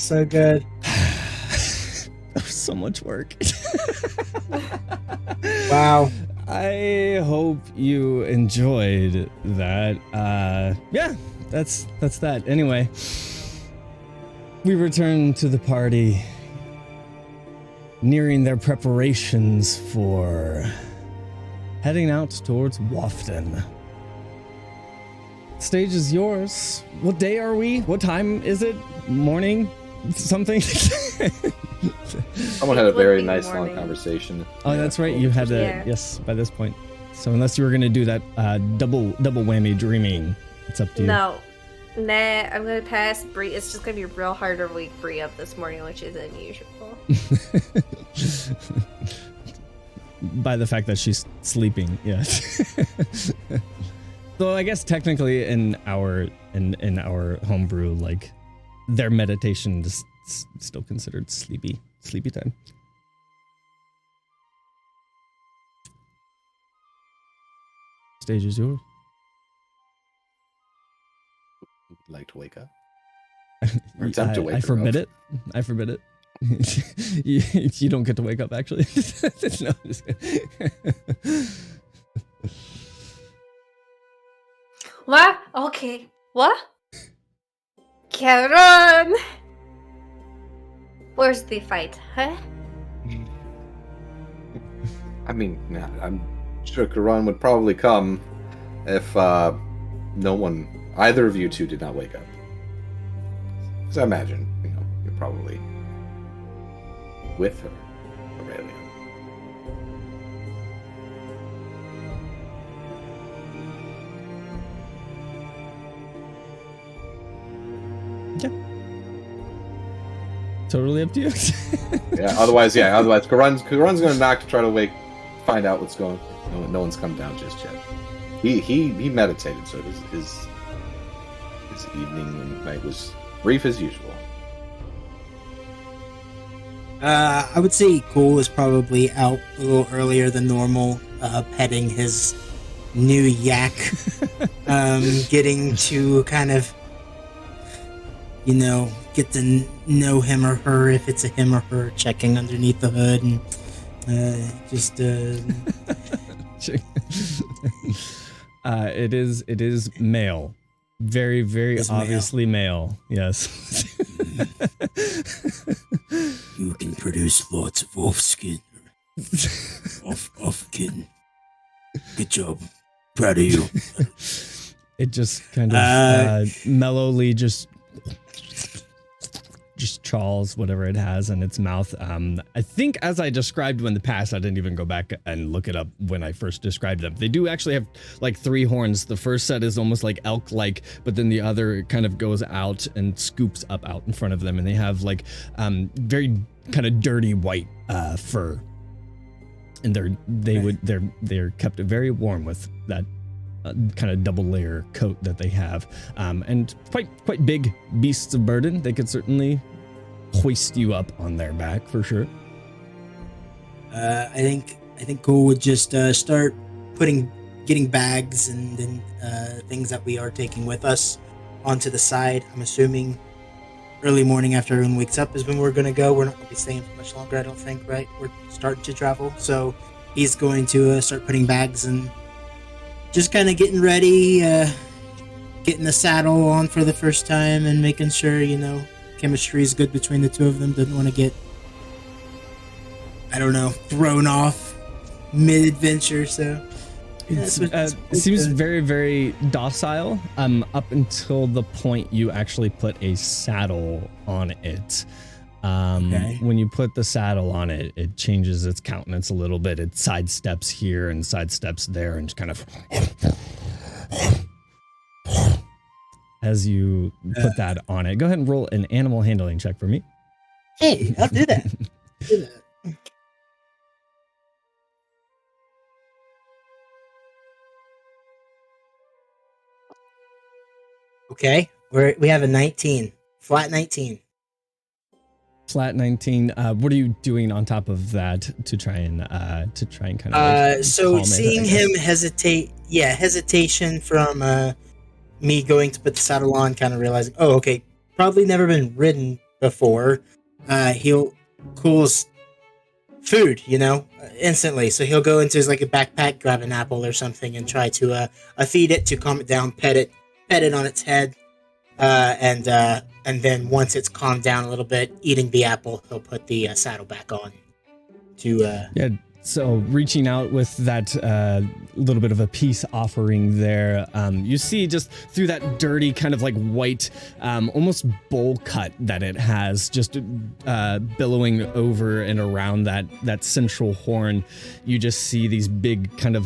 so good. That was so much work. Wow. I hope you enjoyed that. Yeah, that's that. Anyway, we return to the party, nearing their preparations for heading out towards Wafton. Stage is yours. What day are we? What time is it? Morning? Something? Someone had a very nice long conversation. Oh, that's right. You had yes, by this point. So unless you were going to do that double whammy dreaming, it's up to you. No. Nah, I'm going to pass Bree. It's just going to be a real harder week Bree up this morning, which is unusual. By the fact that she's sleeping, yes. So I guess technically in our homebrew, like their meditation is still considered sleepy time. Stage is yours. Would like to wake up? Or attempt to wake I forbid it. I forbid it. you don't get to wake up, actually. No, I'm just kidding. What? Okay. What? Karen! Where's the fight, huh? I mean, I'm sure Karan would probably either of you two did not wake up. Because I imagine, you're probably with her, Aurelia. Yeah. Totally up to you. Otherwise Karan's gonna knock to try to find out what's going on. No one's come down just yet. He meditated, so his evening and night was brief as usual. I would say Cole is probably out a little earlier than normal, petting his new yak, getting to kind of, get to know him or her, if it's a him or her, checking underneath the hood and it is male. Very, very obviously male. Yes. You can produce lots of off skin. Off skin. Good job. Proud of you. It just kind of mellowly just trawls whatever it has in its mouth. I think as I described in the past, I didn't even go back and look it up when I first described them. They do actually have like 3 horns. The first set is almost like elk-like, but then the other kind of goes out and scoops up out in front of them, and they have like very kind of dirty white fur, and they're kept very warm with that kind of double layer coat that they have, and quite big beasts of burden. They could certainly hoist you up on their back for sure. I think Cole would just start getting bags and then things that we are taking with us onto the side. I'm assuming early morning after everyone wakes up is when we're going to go. We're not going to be staying for much longer, I don't think, right? We're starting to travel. So he's going to start putting bags and just kind of getting ready, getting the saddle on for the first time and making sure, chemistry is good between the two of them. Doesn't want to get, thrown off mid-adventure, so... It seems very, very docile up until the point you actually put a saddle on it. Okay. When you put the saddle on it, it changes its countenance a little bit. It sidesteps here and sidesteps there and kind of... As you put that on it. Go ahead and roll an animal handling check for me. Hey, I'll do that. Okay, we have a 19. Flat 19. Flat 19. What are you doing on top of that to try and kind of so seeing him hesitation from me going to put the saddle on, kind of realizing, oh, okay, probably never been ridden before, he'll Cool's food, instantly. So he'll go into his like a backpack, grab an apple or something, and try to feed it to calm it down, pet it on its head, and then once it's calmed down a little bit, eating the apple, he'll put the saddle back on. Yeah, so reaching out with that little bit of a peace offering there, you see just through that dirty kind of like white, almost bowl cut that it has, just billowing over and around that central horn, you just see these big kind of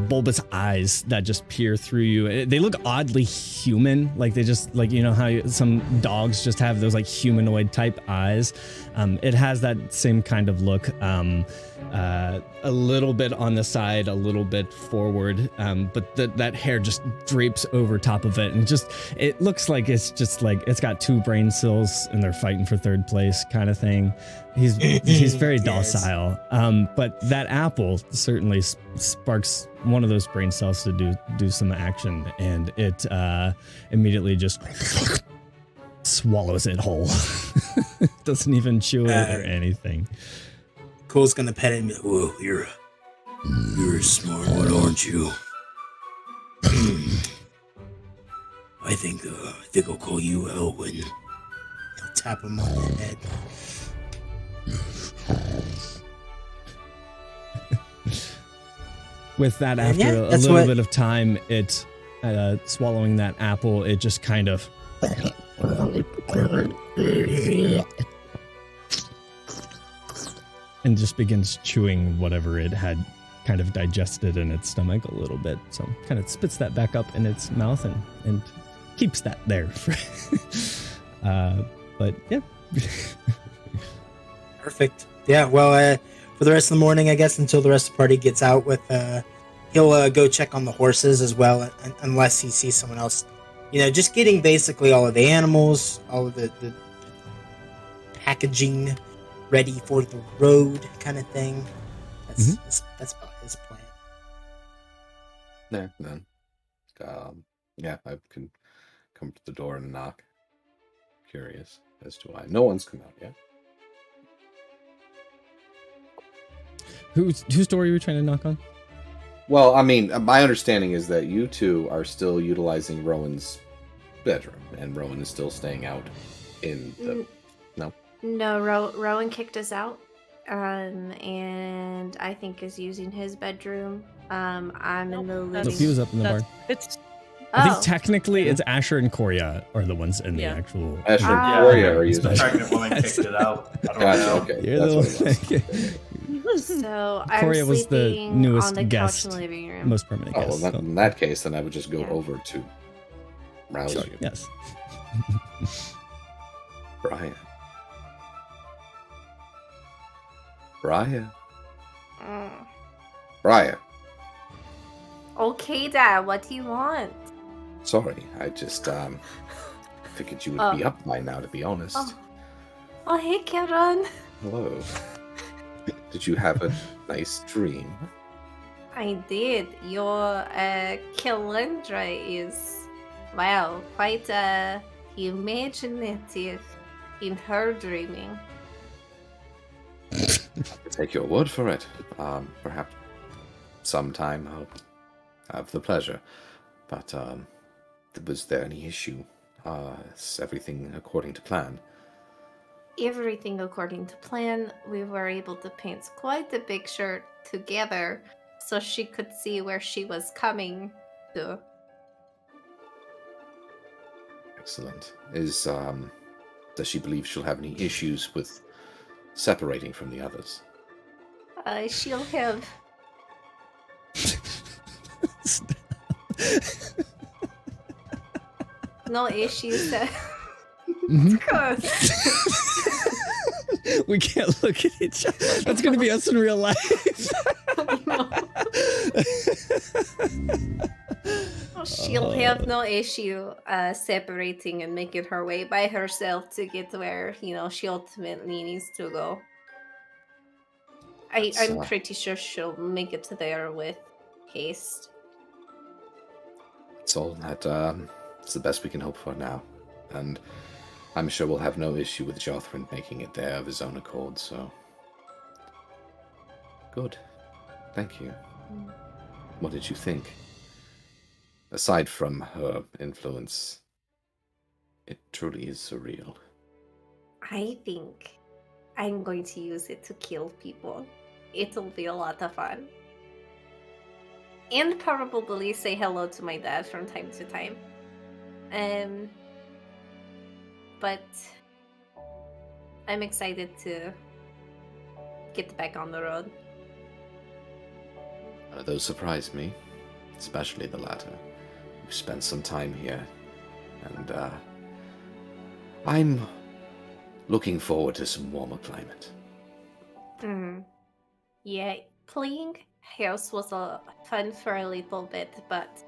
bulbous eyes that just peer through you. They look oddly human, like they just like, how some dogs just have those like humanoid type eyes. It has that same kind of look, a little bit on the side, a little bit forward, but that hair just drapes over top of it, and it looks like it's just like it's got two brain cells and they're fighting for third place kind of thing. He's very docile, but that apple certainly sparks one of those brain cells to do some action, and it immediately just swallows it whole. Doesn't even chew it or anything. Cole's gonna pet him. Whoa, you're a smart one, aren't you? I think I'll call you Elwin. He'll tap him on the head. With that, after a little bit of time, it swallowing that apple, it just kind of and just begins chewing whatever it had kind of digested in its stomach a little bit. So kind of spits that back up in its mouth and keeps that there. But yeah. Perfect. Yeah, well, for the rest of the morning, I guess, until the rest of the party gets out with, he'll go check on the horses as well, unless he sees someone else, just getting basically all of the animals, all of the packaging ready for the road kind of thing. That's about his plan. Then, I can come to the door and knock. Curious as to why no one's come out yet. Whose door are you trying to knock on? Well, I mean, my understanding is that you two are still utilizing Rowan's bedroom, and Rowan is still staying out in the... No, Rowan kicked us out, and I think is using his bedroom. I'm in the living... So he was up in the bar. I think technically it's Asher and Korea are the ones in the actual... Asher and Korea are using... The pregnant woman kicked it out. I don't know. Okay. That's what it was. So I'm Korea was the sleeping newest on the guest, couch in the living room. most permanent guest. Well, in that case, then I would just go over to rouse you. Yes. Brian. Brian. Okay, Dad, what do you want? Sorry, I just figured you would be up by now, to be honest. Oh, hey, Karen. Hello. Did you have a nice dream? I did. Your Calendra is, well, quite imaginative in her dreaming. I'll take your word for it. Perhaps sometime I'll have the pleasure. But was there any issue? Is everything according to plan? Everything according to plan. We were able to paint quite a picture together so she could see where she was coming to. Excellent. Does she believe she'll have any issues with separating from the others? She'll have... no issues. We can't look at each other. That's going to be us in real life. She'll have no issue separating and making her way by herself to get to where, she ultimately needs to go. I'm pretty sure she'll make it to there with haste. It's all that it's the best we can hope for now. And I'm sure we'll have no issue with Jothrin making it there of his own accord, so... Good. Thank you. What did you think? Aside from her influence, it truly is surreal. I think I'm going to use it to kill people. It'll be a lot of fun. And probably say hello to my dad from time to time. But I'm excited to get back on the road. None of those surprised me, especially the latter. We've spent some time here, and I'm looking forward to some warmer climate. Yeah, playing house was fun for a little bit, but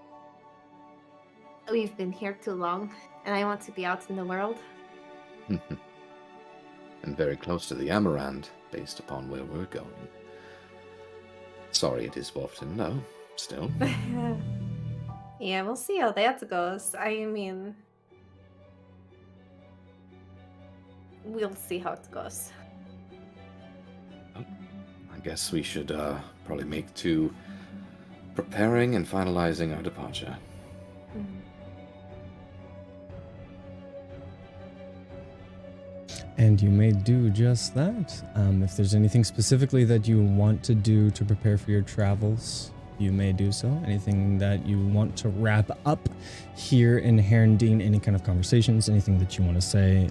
we've been here too long, and I want to be out in the world. And very close to the Amarand, based upon where we're going. Sorry it is often, no, still. Yeah, we'll see how that goes. I mean, we'll see how it goes. I guess we should probably make to preparing and finalizing our departure. And you may do just that. If there's anything specifically that you want to do to prepare for your travels, you may do so. Anything that you want to wrap up here in Herondine, any kind of conversations, anything that you want to say,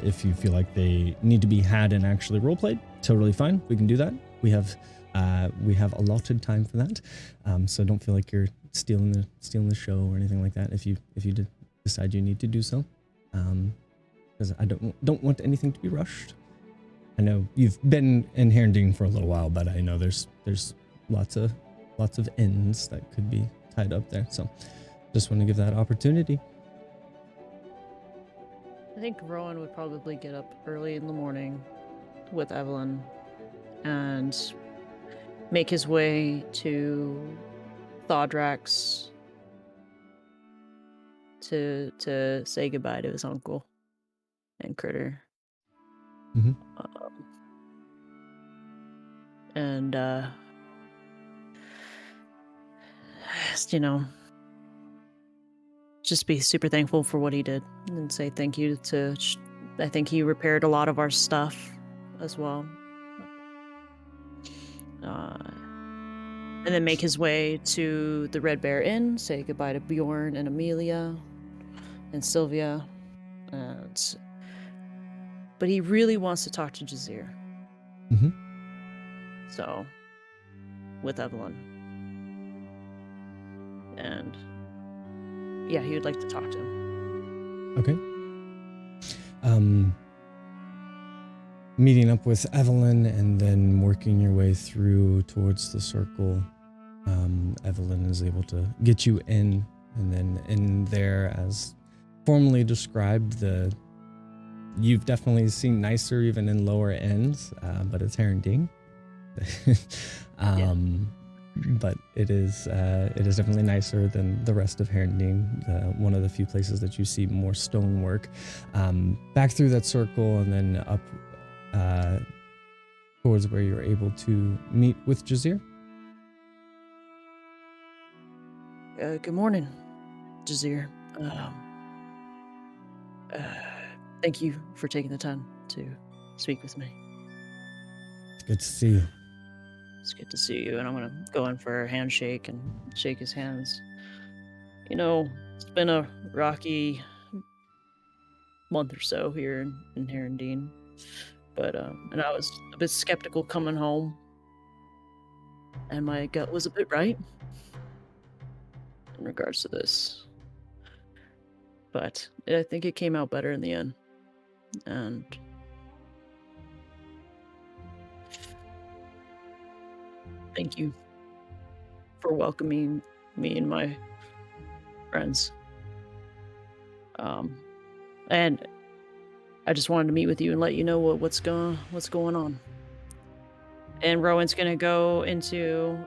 if you feel like they need to be had and actually roleplayed, totally fine. We can do that. We have allotted time for that. So don't feel like you're stealing the show or anything like that. If you decide you need to do so. Because I don't want anything to be rushed. I know you've been in Herondine for a little while, but I know there's lots of ends that could be tied up there. So just want to give that opportunity. I think Rowan would probably get up early in the morning with Evelyn and make his way to Thodrax to say goodbye to his uncle and Critter. Mm-hmm. And just be super thankful for what he did and say thank you to I think he repaired a lot of our stuff as well. And then make his way to the Red Bear Inn, say goodbye to Bjorn and Amelia and Sylvia. But he really wants to talk to Jazir. Mm-hmm. So, with Evelyn. And yeah, he would like to talk to him. Okay. Meeting up with Evelyn and then working your way through towards the circle. Evelyn is able to get you in, and then in there, as formally described, you've definitely seen nicer even in lower ends, but it's Herondine. But it is definitely nicer than the rest of Herondine. One of the few places that you see more stonework. Back through that circle and then up towards where you're able to meet with Jazir. Good morning, Jazir. Thank you for taking the time to speak with me. It's good to see you. It's good to see you, and I'm gonna go in for a handshake and shake his hands. You know, it's been a rocky month or so here in Herondine, but and I was a bit skeptical coming home, and my gut was a bit right in regards to this. But I think it came out better in the end, and thank you for welcoming me and my friends. And I just wanted to meet with you and let you know what's going on. And Rowan's gonna go into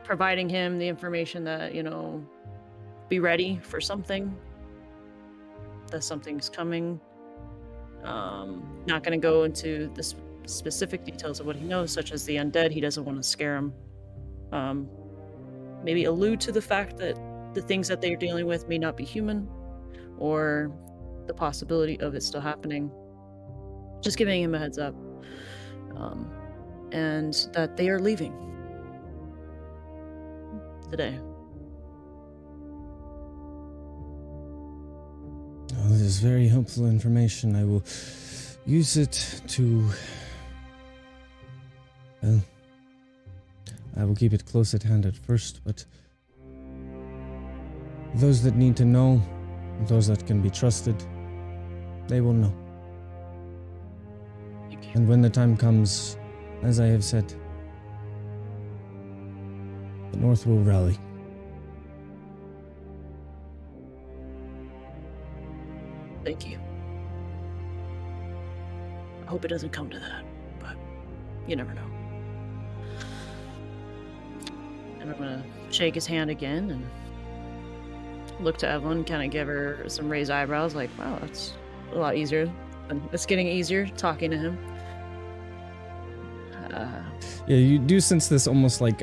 providing him the information that, be ready for something. that something's coming. Not going to go into the specific details of what he knows, such as the undead. He doesn't want to scare him. Maybe allude to the fact that the things that they're dealing with may not be human, or the possibility of it still happening. Just giving him a heads up. And that they are leaving today. Oh, this is very helpful information. I will use it to... Well, I will keep it close at hand at first, but those that need to know, those that can be trusted, they will know. Thank you. And when the time comes, as I have said, the North will rally. Thank you. I hope it doesn't come to that, but you never know. And I'm gonna shake his hand again and look to Evelyn, kind of give her some raised eyebrows, like, wow, that's a lot easier. And it's getting easier talking to him. Yeah, you do sense this almost like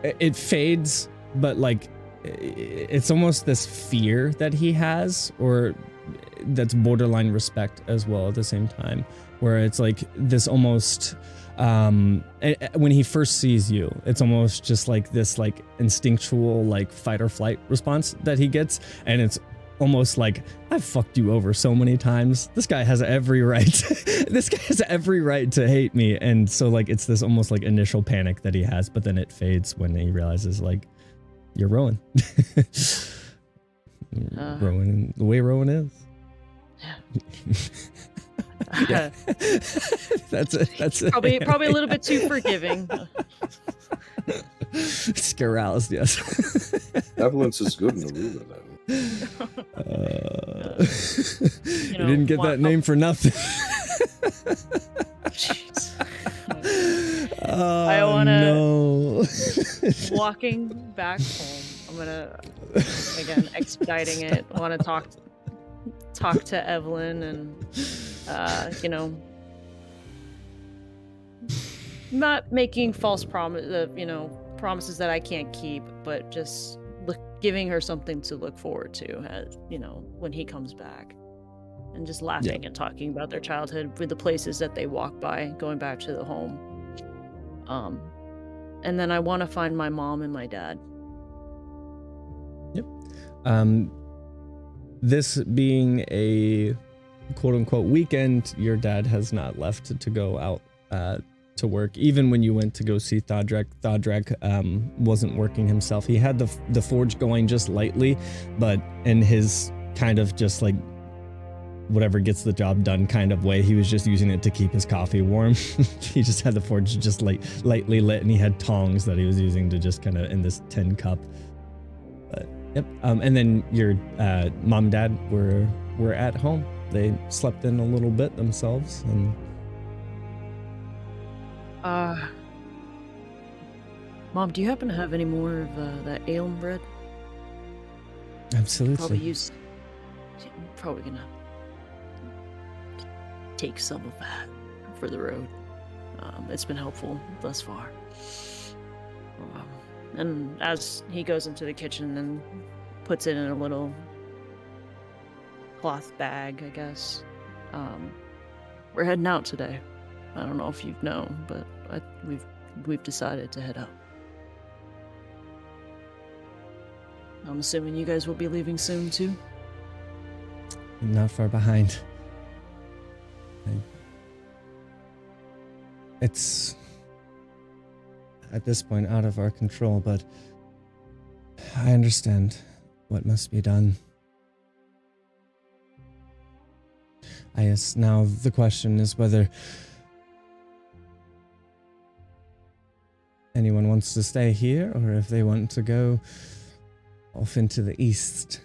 it fades, but like it's almost this fear that he has, or that's borderline respect as well at the same time, where it's like this almost when he first sees you, it's almost just like this like instinctual like fight or flight response that he gets, and it's almost like, I've fucked you over so many times. This guy has every right. This guy has every right to hate me. And so like it's this almost like initial panic that he has, but then it fades when he realizes like, you're Rowan. Rowan, the way Rowan is. Yeah. That's it. Probably a little bit too forgiving. Scaroused, yes. Benevolence is good in the room of that. You didn't get that name for nothing. Jeez. Oh, I wanna no. walking back home. I'm gonna again expediting it. I want to talk to Evelyn and not making false promises that I can't keep, but just giving her something to look forward to, as when he comes back, and just laughing and talking about their childhood with the places that they walk by, going back to the home. And then I want to find my mom and my dad. Yep. This being a quote-unquote weekend, your dad has not left to go out to work. Even when you went to go see Thodrak wasn't working himself. He had the forge going just lightly, but in his kind of just like whatever gets the job done kind of way, he was just using it to keep his coffee warm. He just had the forge just like lightly lit, and he had tongs that he was using to just kind of in this tin cup. But yep. And then your mom and dad were at home. They slept in a little bit themselves, and Mom, do you happen to have any more of that ale bread? Absolutely. Probably gonna take some of that for the road. It's been helpful thus far. And as he goes into the kitchen and puts it in a little cloth bag, I guess. We're heading out today. I don't know if you've known, but we've decided to head out. I'm assuming you guys will be leaving soon too. Not far behind. It's at this point out of our control, but I understand what must be done. I guess now the question is whether anyone wants to stay here or if they want to go off into the east.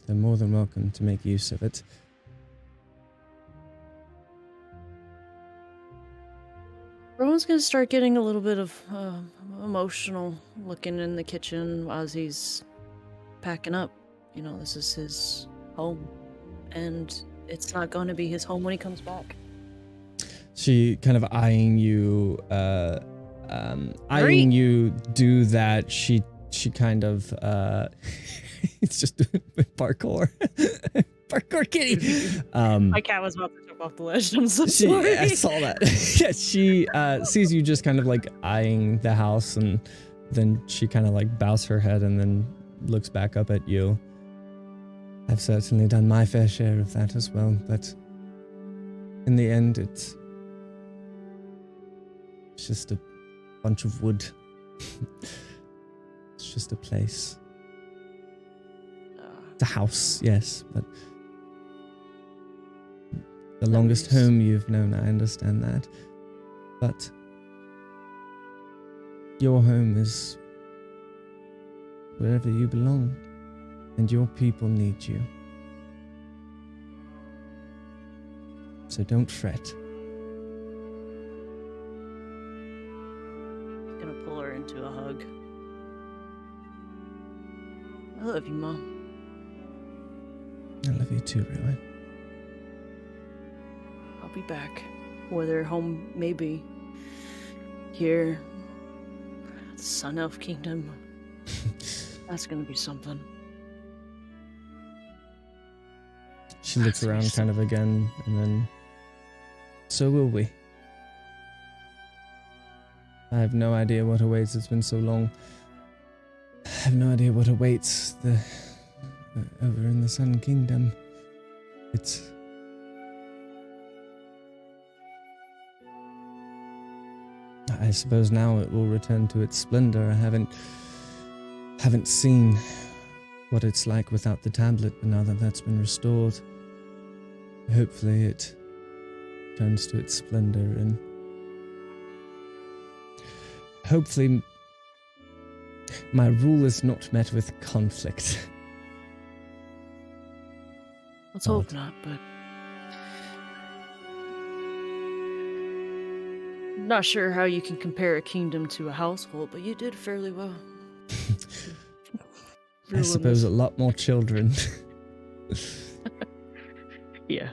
They're more than welcome to make use of it. Rowan's gonna start getting a little bit of emotional looking in the kitchen as he's packing up. You know, this is his home, and it's not going to be his home when he comes back. She kind of eyeing you do that. She kind of it's just parkour. Parkour kitty. My cat was about to jump off the ledge. I'm so sorry. I saw that. Yeah, she sees you just kind of like eyeing the house, and then she kind of like bows her head and then looks back up at you. I've certainly done my fair share of that as well, but in the end, it's just a bunch of wood. It's just a place. It's a house, yes, but the longest home you've known, I understand that. But your home is wherever you belong, and your people need you. So don't fret. I'm gonna pull her into a hug. I love you, Mom. I love you too, Rowan. I'll be back. Whether home may be here, the Sun Elf Kingdom. That's gonna be something. She looks around kind of again, and then, so will we. I have no idea what awaits. It's been so long. I have no idea what awaits over in the Sun Kingdom. It's... I suppose now it will return to its splendor. I haven't seen what it's like without the tablet, but now that that's been restored, hopefully it turns to its splendor, and hopefully my rule is not met with conflict. Let's hope not, but not sure how you can compare a kingdom to a household, but you did fairly well. I suppose a lot more children. Yeah.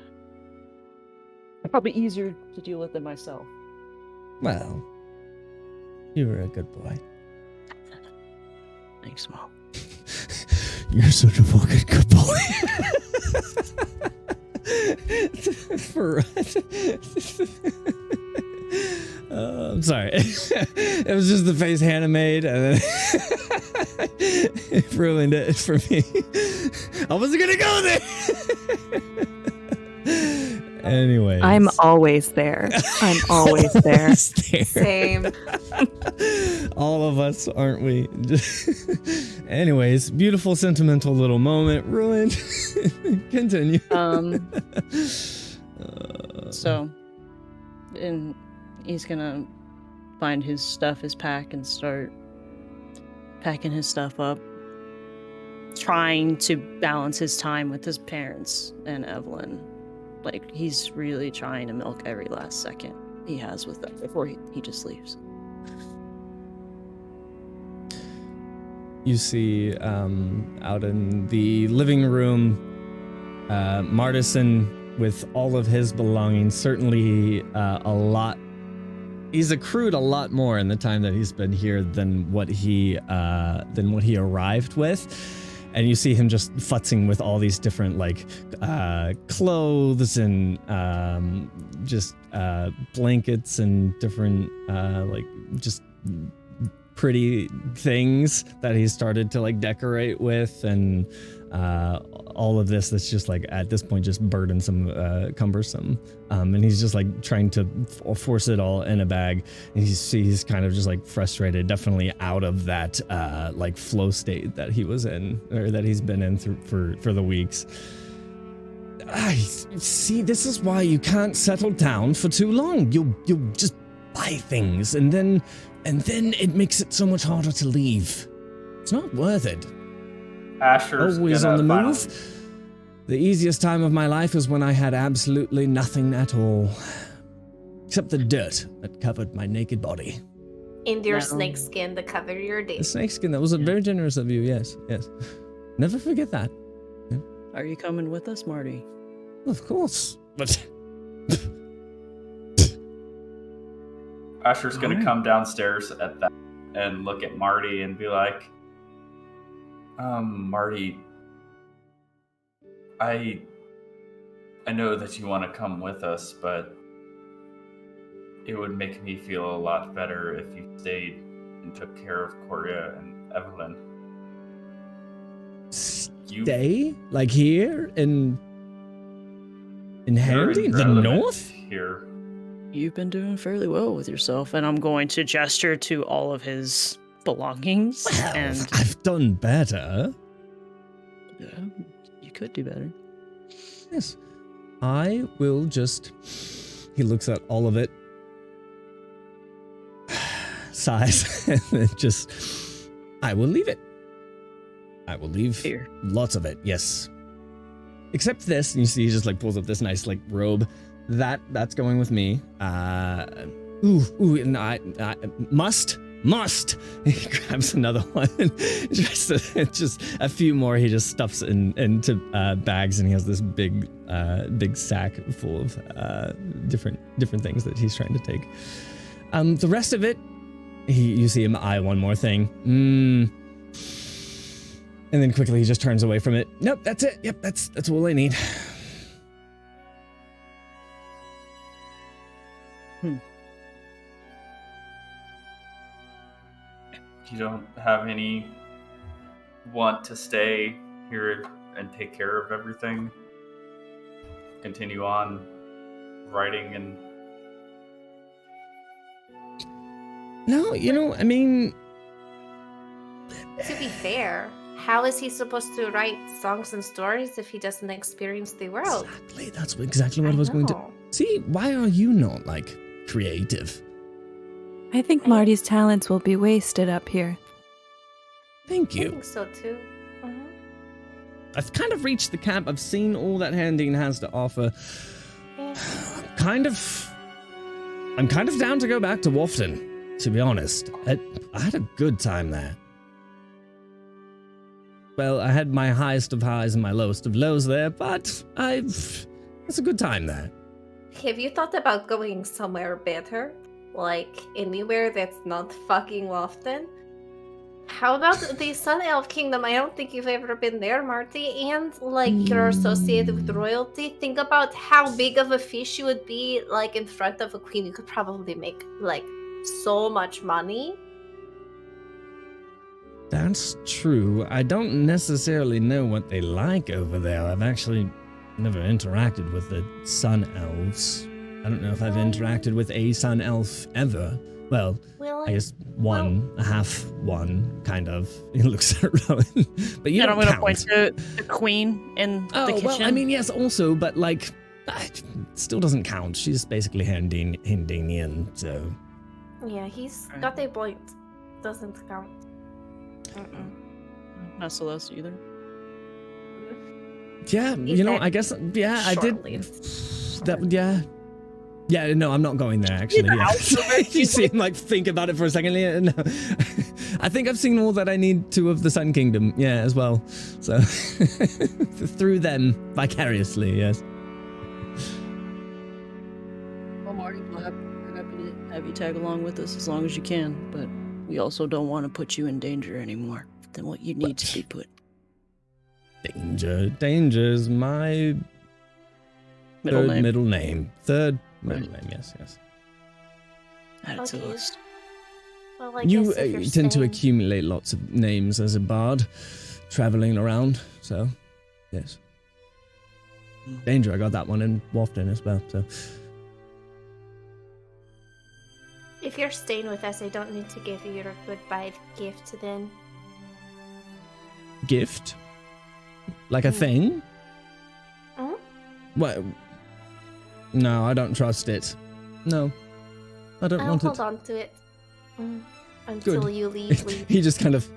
Probably easier to deal with than myself. Well, you were a good boy. Thanks, Mom. You're such a fucking good boy. For I'm sorry. It was just the face Hannah made, and then it ruined it for me. I wasn't gonna go there. Anyway, I'm always there. I'm always there. Same. All of us, aren't we? Anyways, beautiful, sentimental little moment. Ruined. Continue. So, and he's gonna find his stuff, his pack, and start packing his stuff up, trying to balance his time with his parents and Evelyn. Like, he's really trying to milk every last second he has with them before he just leaves. You see, out in the living room, Martison, with all of his belongings, certainly a lot. He's accrued a lot more in the time that he's been here than what he arrived with. And you see him just futzing with all these different clothes and just blankets and different just pretty things that he started to decorate with, and all of this that's just at this point just burdensome, cumbersome, and he's just trying to force it all in a bag, and he's kind of just frustrated, definitely out of that flow state that he was in, or that he's been in for the weeks. I see, this is why you can't settle down for too long. You'll just buy things, and then it makes it so much harder to leave. It's not worth it. Asher's always on the finally... move. The easiest time of my life was when I had absolutely nothing at all, except the dirt that covered my naked body. And your snake skin to cover your The days. snakeskin, that was very generous of you, yes. Never forget that. Are you coming with us, Marty? Of course. But Asher's gonna Alright. come downstairs at that and look at Marty and be like, Marty, I know that you want to come with us, but it would make me feel a lot better if you stayed and took care of Coria and Evelyn. stay? Like here in You're Harry? The irrelevant north? here. You've been doing fairly well with yourself, and I'm going to gesture to all of his belongings. Well, and I've done better. yeah, you could do better. Yes. I will just... He looks at all of it. Sighs. And then just... I will leave it. I will leave Here. lots of it, yes. Except this, and you see he just like pulls up this nice like robe. That's going with me. And I must. He grabs another one. just a few more. He just stuffs into bags, and he has this big sack full of different things that he's trying to take. The rest of it, you see him eye one more thing. And then quickly he just turns away from it. Nope, that's it. Yep, that's all I need. You don't have any want to stay here and take care of everything? Continue on writing and... No, I mean... To be fair, how is he supposed to write songs and stories if he doesn't experience the world? Exactly, that's exactly what I was going to... See, why are you not, like, creative? I think Marty's talents will be wasted up here. Thank I you. think so too. Mhm. I've kind of reached the camp. I've seen all that Handine has to offer. Yeah. I'm kind of down to go back to Wafton, to be honest. I had a good time there. Well, I had my highest of highs and my lowest of lows there, but it's a good time there. Have you thought about going somewhere better? Like anywhere that's not fucking Lofton? How about the Sun Elf Kingdom? I don't think you've ever been there, Marty. And like you're associated with royalty. Think about how big of a fish you would be like in front of a queen. You could probably make like so much money. That's true. I don't necessarily know what they like over there. I've actually never interacted with the Sun Elves. I don't know if I've interacted with a Sun Elf ever. Well, I guess a half one, kind of. He looks at Rowan. But you don't I'm going to count. point to the queen in the kitchen. Well, I mean, yes, also, but like, it still doesn't count. She's basically Handinian, so... Yeah, he's got a point. Doesn't count. Not Celeste either. Yeah, I guess, yeah, I did... Yeah. Yeah, no, I'm not going there, actually. Yeah. You see him, like, think about it for a second. Yeah, no. I think I've seen all that I need to of the Sun Kingdom, yeah, as well. So, through them, vicariously, yes. Well, Marty, we're happy to have you tag along with us as long as you can, but we also don't want to put you in danger anymore than what you need to be put. Danger's my Middle name. Middle name. Third middle name, yes. Add it to the Okay. list. Well, I You guess if you're tend to staying- accumulate lots of names as a bard, traveling around, so, yes. Danger, I got that one in Wafton as well, so. If you're staying with us, I don't need to give you your goodbye gift then. Gift? Like a thing? Mhm. What? No, I don't trust it. No. I don't I'll want hold it. on to it. Until Good. you leave. He just kind of,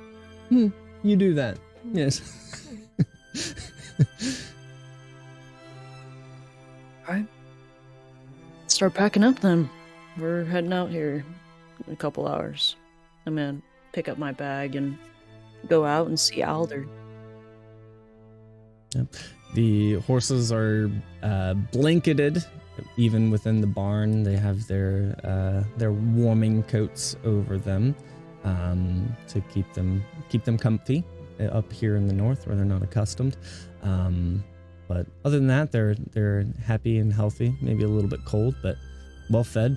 you do that. Yes. Alright. Start packing up then. We're heading out here in a couple hours. I'm gonna pick up my bag and go out and see Alder. Yep. The horses are blanketed, even within the barn. They have their warming coats over them to keep them comfy up here in the north, where they're not accustomed. But other than that, they're happy and healthy. Maybe a little bit cold, but well fed.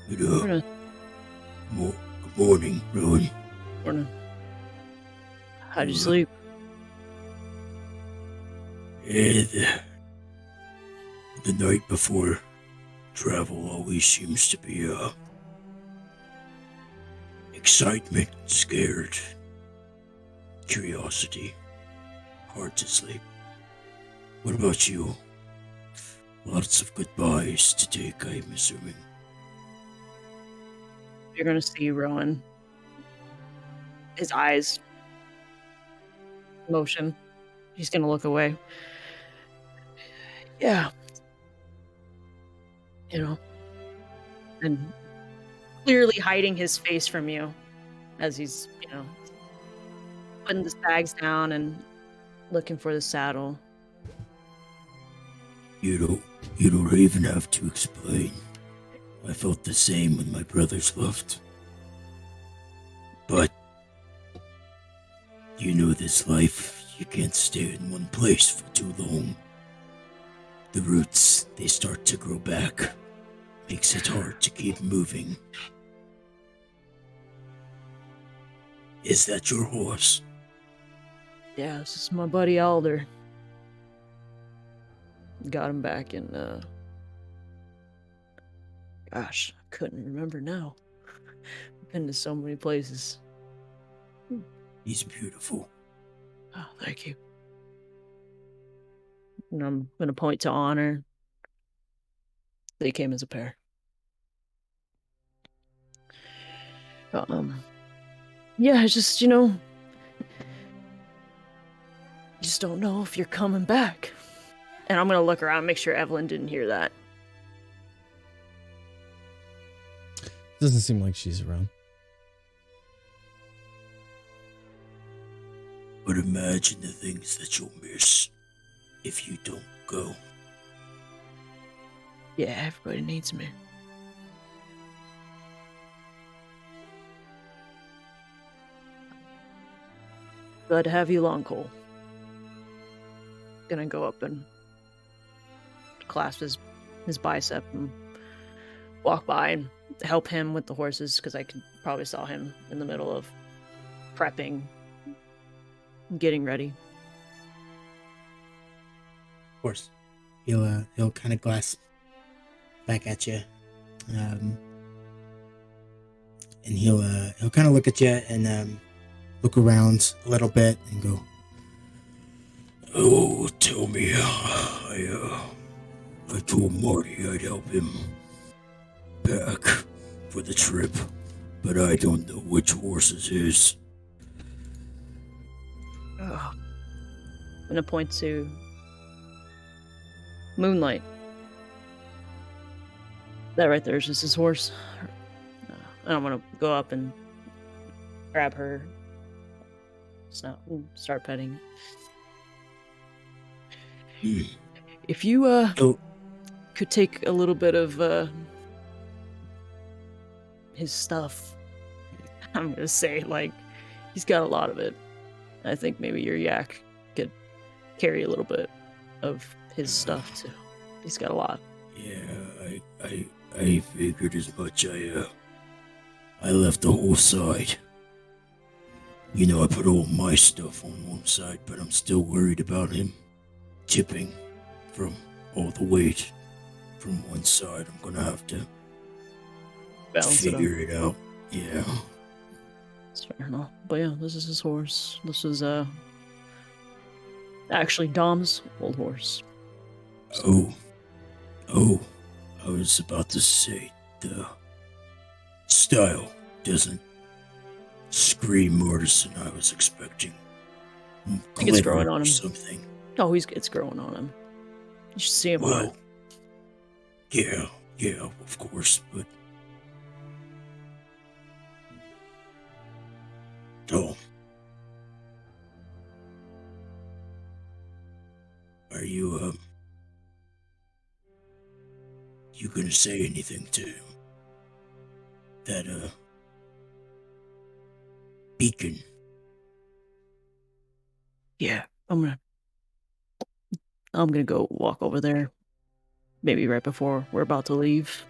Good morning, Rowan. Morning. How'd you sleep? The night before travel always seems to be excitement, scared, curiosity, hard to sleep. What about you? Lots of goodbyes to take, I'm assuming. You're gonna see Rowan. His eyes motion. He's gonna look away. Yeah. And clearly hiding his face from you as he's, putting the bags down and looking for the saddle. You don't even have to explain. I felt the same when my brothers left. But you know this life, you can't stay in one place for too long. The roots, they start to grow back. Makes it hard to keep moving. Is that your horse? Yeah, this is my buddy Alder. Got him back in, gosh, I couldn't remember now. Been to so many places. He's beautiful. Oh, thank you. And I'm gonna point to Honor. They came as a pair. Yeah, it's just, just don't know if you're coming back. And I'm gonna look around, make sure Evelyn didn't hear that. Doesn't seem like she's around. But imagine the things that you'll miss if you don't go. Yeah, everybody needs me. Glad to have you along, Cole. Gonna go up and clasp his bicep and walk by and help him with the horses, because I could probably saw him in the middle of prepping, getting ready. Of course, he'll kind of glass back at you, and he'll kind of look at you and look around a little bit and go, "Oh, tell me, I told Marty I'd help him back for the trip, but I don't know which horse is his." I'm gonna point to Moonlight. That right there is just his horse. And I'm gonna go up and grab her snout and start petting. If you could take a little bit of his stuff, I'm gonna say, like, he's got a lot of it. I think maybe your yak could carry a little bit of his stuff too. He's got a lot. Yeah, I figured as much. I left the whole side. I put all my stuff on one side, but I'm still worried about him tipping from all the weight from one side. I'm gonna have to figure it out. Yeah. That's fair enough. But yeah, this is his horse. This is actually Dom's old horse. Oh, I was about to say the style doesn't scream artisan. I was expecting I think it's growing glitter on or him. something. Oh, it's growing on him. You should see him. Well, yeah, of course, but You gonna say anything to that beacon? Yeah, I'm gonna go walk over there. Maybe right before we're about to leave.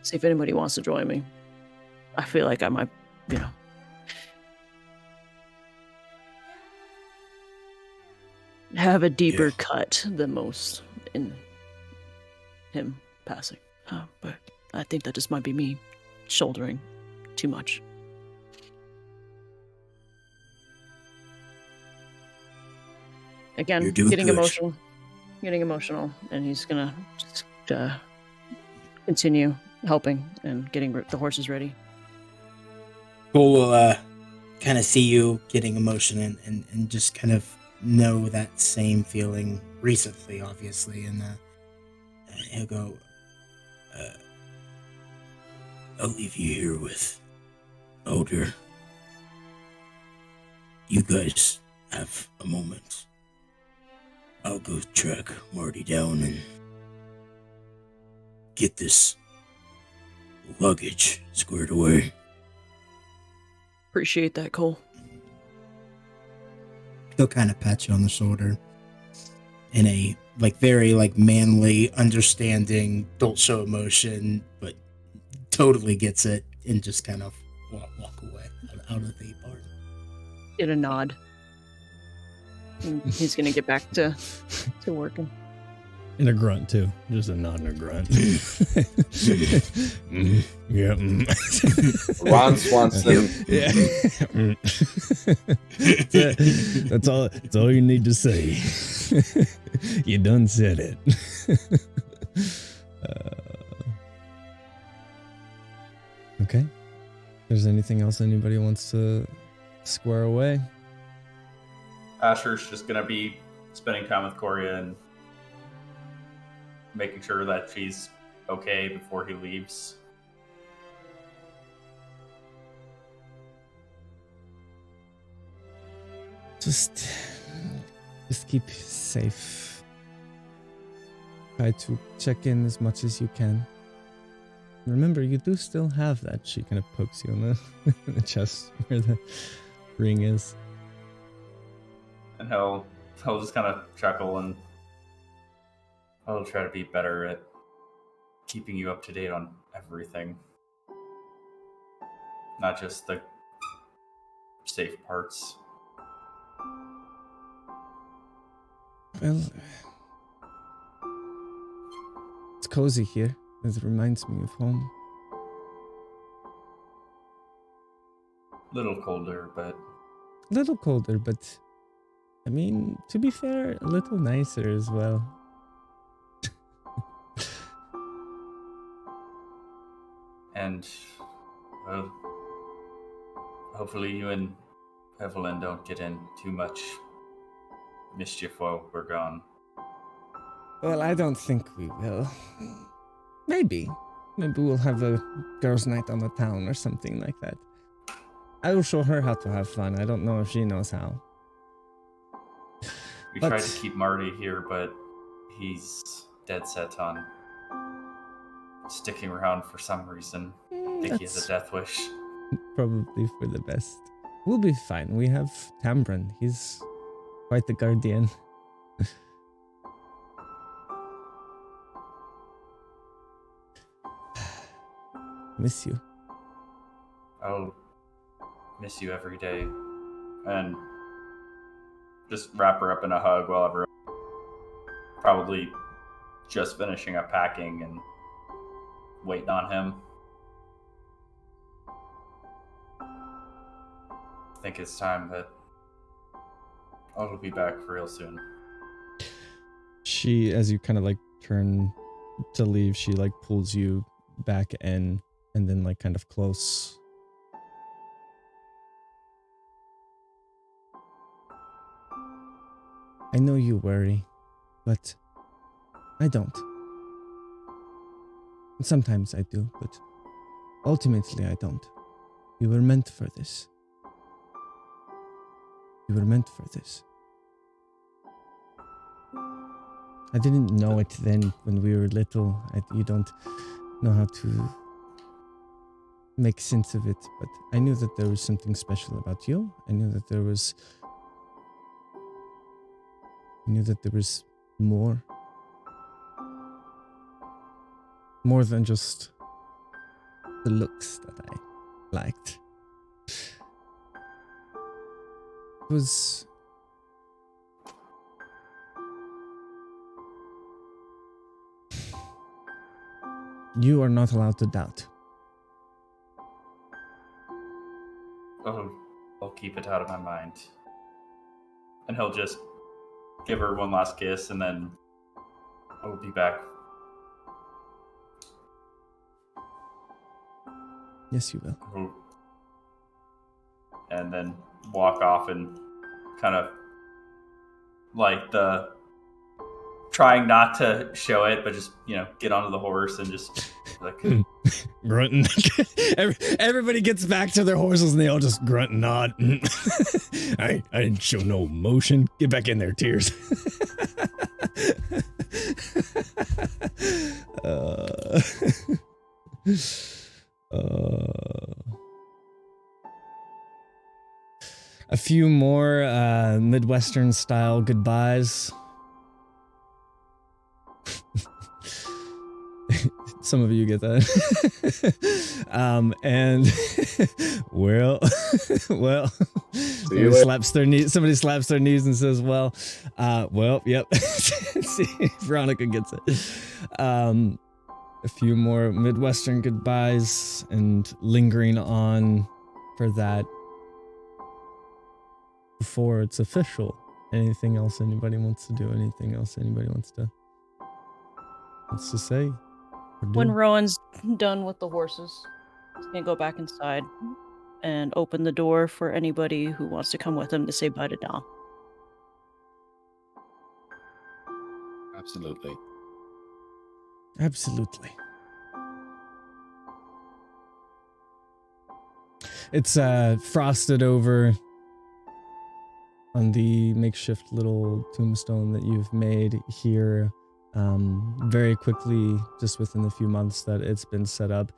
See if anybody wants to join me. I feel like I might, have a deeper cut than most in him passing. But I think that just might be me shouldering too much. Again, getting emotional, and he's gonna just continue helping and getting the horses ready. Cole will kind of see you getting emotion and just kind of know that same feeling recently, obviously, and he'll go, I'll leave you here with Older. You guys have a moment. I'll go track Marty down and get this luggage squared away. Appreciate that, Cole. He'll kind of pat you on the shoulder in a very manly, understanding, don't show emotion, but totally gets it, and just kind of walk away out of the bar. Get a nod. And he's gonna get back to working. And a grunt too, just a nod and a grunt. Yeah. Ron Swanson. Yeah. That's all. That's all you need to say. You done said it. Okay. If there's anything else anybody wants to square away? Asher's just gonna be spending time with Coria and making sure that she's okay before he leaves. Just keep safe. Try to check in as much as you can. Remember, you do still have that. She kind of pokes you in the chest where the ring is. And he'll just kind of chuckle, and I'll try to be better at keeping you up to date on everything. Not just the safe parts. Well, it's cozy here. It reminds me of home. Little colder, but A little colder, but I mean, to be fair, a little nicer as well. and well, hopefully you and Evelyn don't get in too much mischief while we're gone. Well, I don't think we will. Maybe. Maybe we'll have a girls' night on the town or something like that. I will show her how to have fun. I don't know if she knows how. We tried to keep Marty here, but he's dead set on sticking around for some reason. I think he has a death wish. Probably for the best. We'll be fine. We have Tambrin. He's quite the guardian. Miss you. I'll miss you every day. And just wrap her up in a hug while everyone probably just finishing up packing and waiting on him. I think it's time that I'll be back real soon. She, as you kind of turn to leave, she pulls you back in and then kind of close. I know you worry, but I don't. And sometimes I do, but ultimately I don't. You were meant for this. You were meant for this. I didn't know it then when we were little. You don't know how to make sense of it, but I knew that there was something special about you. I knew that there was more. More than just the looks that I liked. It was... You are not allowed to doubt. I'll keep it out of my mind. And he'll just give her one last kiss, and then I'll be back. Yes, you will. And then walk off and kind of like the trying not to show it, but just, get onto the horse and just like grunting. Everybody gets back to their horses and they all just grunt and nod. I didn't show no emotion. Get back in there, Tears. A few more Midwestern style goodbyes. Some of you get that. And somebody slaps their knees and says, yep. See, Veronica gets it. A few more Midwestern goodbyes and lingering on for that before it's official. Anything else anybody wants to do? Anything else anybody wants to say? When Rowan's done with the horses, he's gonna go back inside and open the door for anybody who wants to come with him to say bye to Dom. Absolutely. Absolutely. It's frosted over on the makeshift little tombstone that you've made here. Very quickly, just within the few months that it's been set up,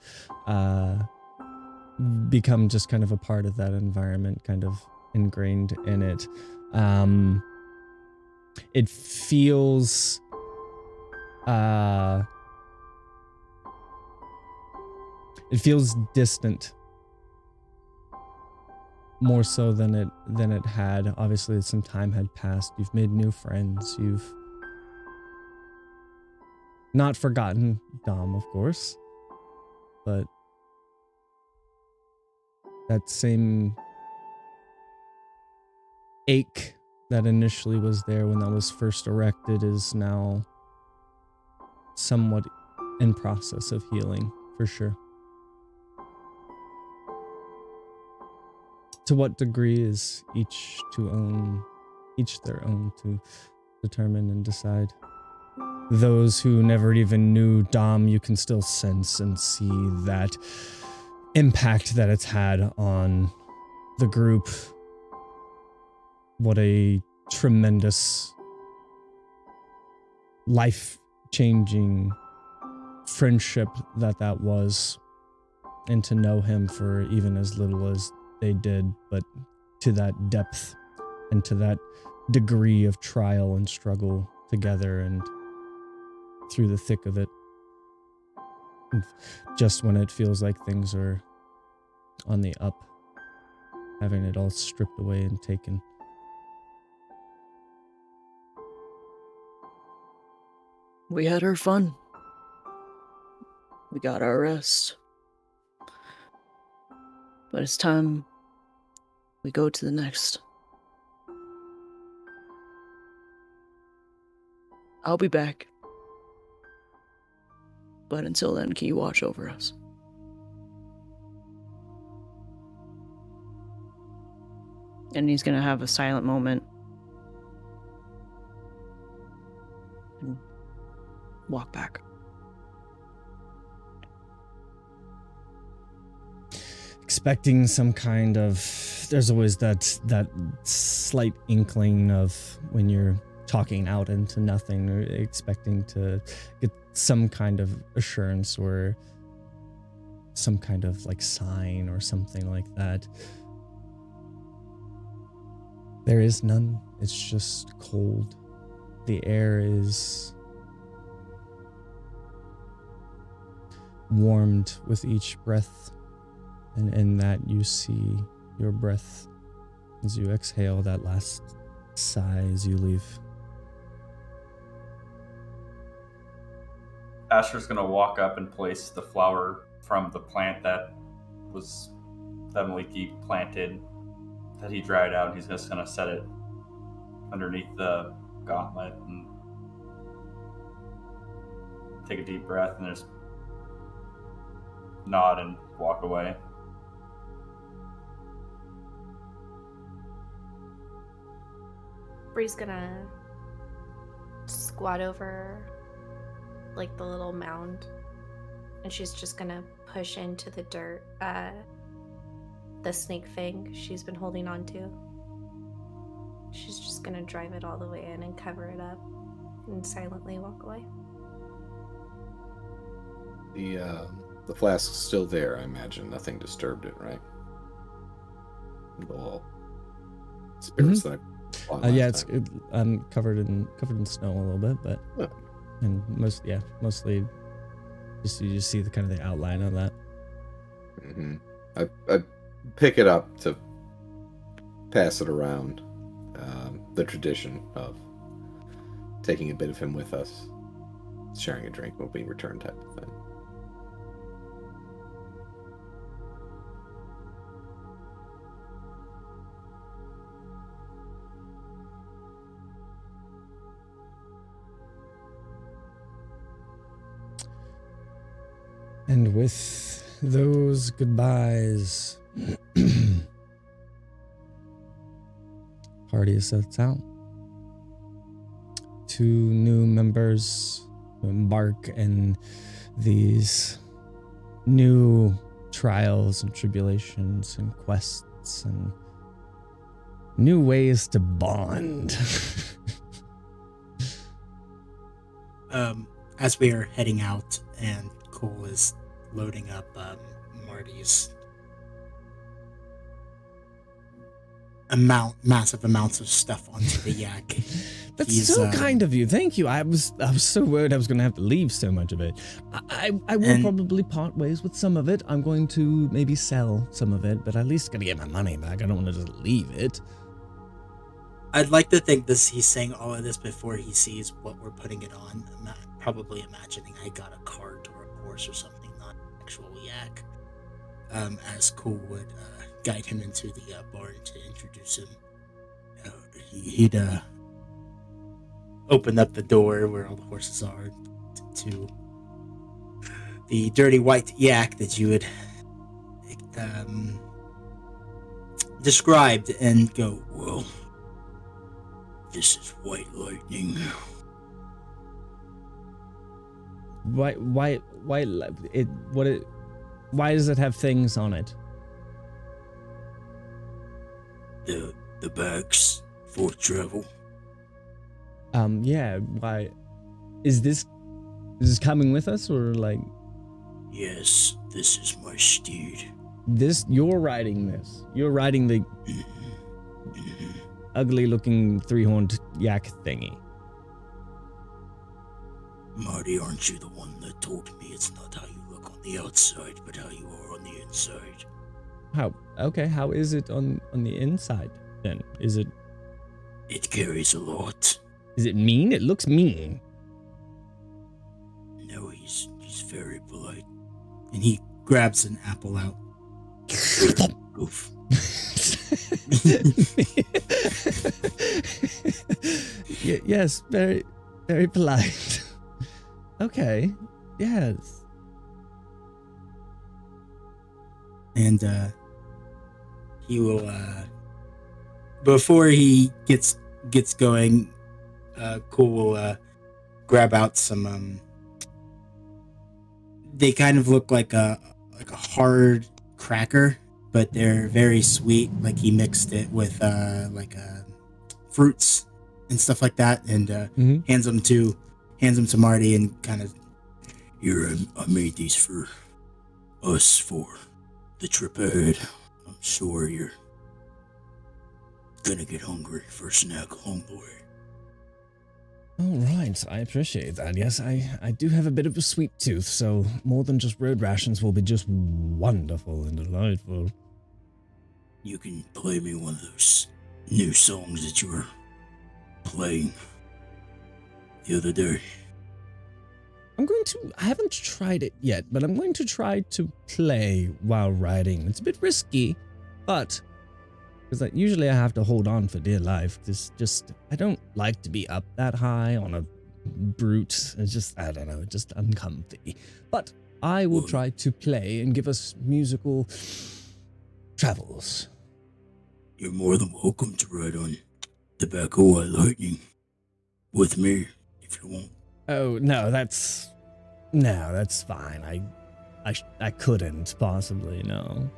become just kind of a part of that environment, kind of ingrained in it. It feels distant, more so than it had. Obviously, some time had passed. You've made new friends. You've not forgotten Dom, of course, but that same ache that initially was there when that was first erected is now somewhat in process of healing, for sure. To what degree is each their own to determine and decide. Those who never even knew Dom, you can still sense and see that impact that it's had on the group. What a tremendous, life-changing friendship that was, and to know him for even as little as they did, but to that depth and to that degree of trial and struggle together and through the thick of it, just when it feels like things are on the up, having it all stripped away and taken. We had our fun. We got our rest. But it's time we go to the next. I'll be back. But until then, can you watch over us? And he's gonna have a silent moment. And walk back. Expecting some kind of... There's always that slight inkling of when you're talking out into nothing, or expecting to get some kind of assurance or some kind of like sign or something like that. There is none. It's just cold. The air is warmed with each breath, and in that you see your breath as you exhale that last sigh as you leave. Asher's gonna walk up and place the flower from the plant that Maliki planted, that he dried out. He's just gonna set it underneath the gauntlet and take a deep breath and just nod and walk away. Bree's gonna squat over like the little mound, and she's just gonna push into the dirt the snake fang she's been holding on to. She's just gonna drive it all the way in and cover it up and silently walk away. The flask's still there, I imagine. Nothing disturbed it, right? All spirits that I bought last time. Covered in snow a little bit, but Oh. and mostly just you just see the kind of the outline of that. Mm-hmm. I pick it up to pass it around. The tradition of taking a bit of him with us, sharing a drink when we return, type of thing. And with those goodbyes, party sets out. 2 new members who embark in these new trials and tribulations and quests and new ways to bond. As we are heading out and Cole is loading up Marty's massive amounts of stuff onto the yak. That's He's, so kind of you. Thank you. I was so worried I was going to have to leave so much of it. I will And- probably part ways with some of it. I'm going to maybe sell some of it, but at least going to get my money back. I don't want to just leave it. I'd like to think he's saying all of this before he sees what we're putting it on. I'm probably imagining I got a cart or a horse or something, not an actual yak. As Cole would guide him into the barn to introduce him. He'd open up the door where all the horses are to the dirty white yak that you had described, and go, well, this is white lightning. Why does it have things on it? The bags for travel. Yeah, why is this coming with us, or like Yes, this is my steed. you're riding the ugly looking 3-horned yak thingy? Marty, aren't you the one that told me it's not how you look on the outside, but how you are on the inside? How is it on the inside then? Is it Carries a lot. mean? It looks mean. No, he's very polite. And he grabs an apple out. Oof. Yes, very, very polite. Okay, yes. And he will before he gets going, Cool will grab out some they kind of look like a hard cracker, but they're very sweet. Like he mixed it with fruits and stuff like that, and Mhm. hands them to Marty, and kind of, here, I made these for us for the trip ahead. I'm sure you're gonna get hungry for a snack, homeboy. All right, I appreciate that. Yes, I do have a bit of a sweet tooth, so more than just road rations will be just wonderful and delightful. You can play me one of those new songs that you were playing the other day. I haven't tried it yet, but I'm going to try to play while riding. It's a bit risky, but because usually I have to hold on for dear life. I don't like to be up that high on a brute. It's just, I don't know, just uncomfy. But I will try to play and give us musical travels. You're more than welcome to ride on the back of White Lightning with me if you want. Oh, no, that's fine. I couldn't possibly, no.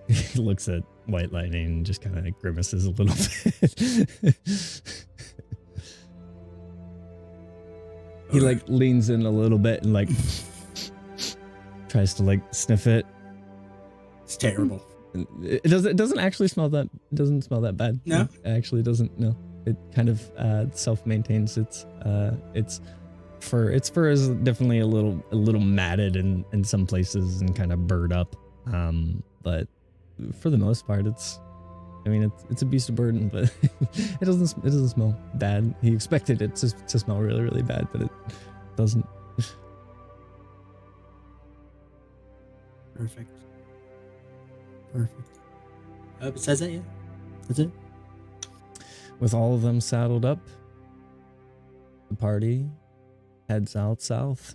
He looks at White Lightning and just kind of grimaces a little bit. He leans in a little bit and tries to sniff it. It's terrible. It doesn't actually smell that. It doesn't smell that bad. No, it actually doesn't. No, it kind of self-maintains its fur. Its fur is definitely a little matted in some places and kind of burred up. But for the most part, it's a beast of burden, but it doesn't smell bad. He expected it to smell really, really bad, but it doesn't. Perfect. Besides that, yeah, that's it. With all of them saddled up, the party heads out south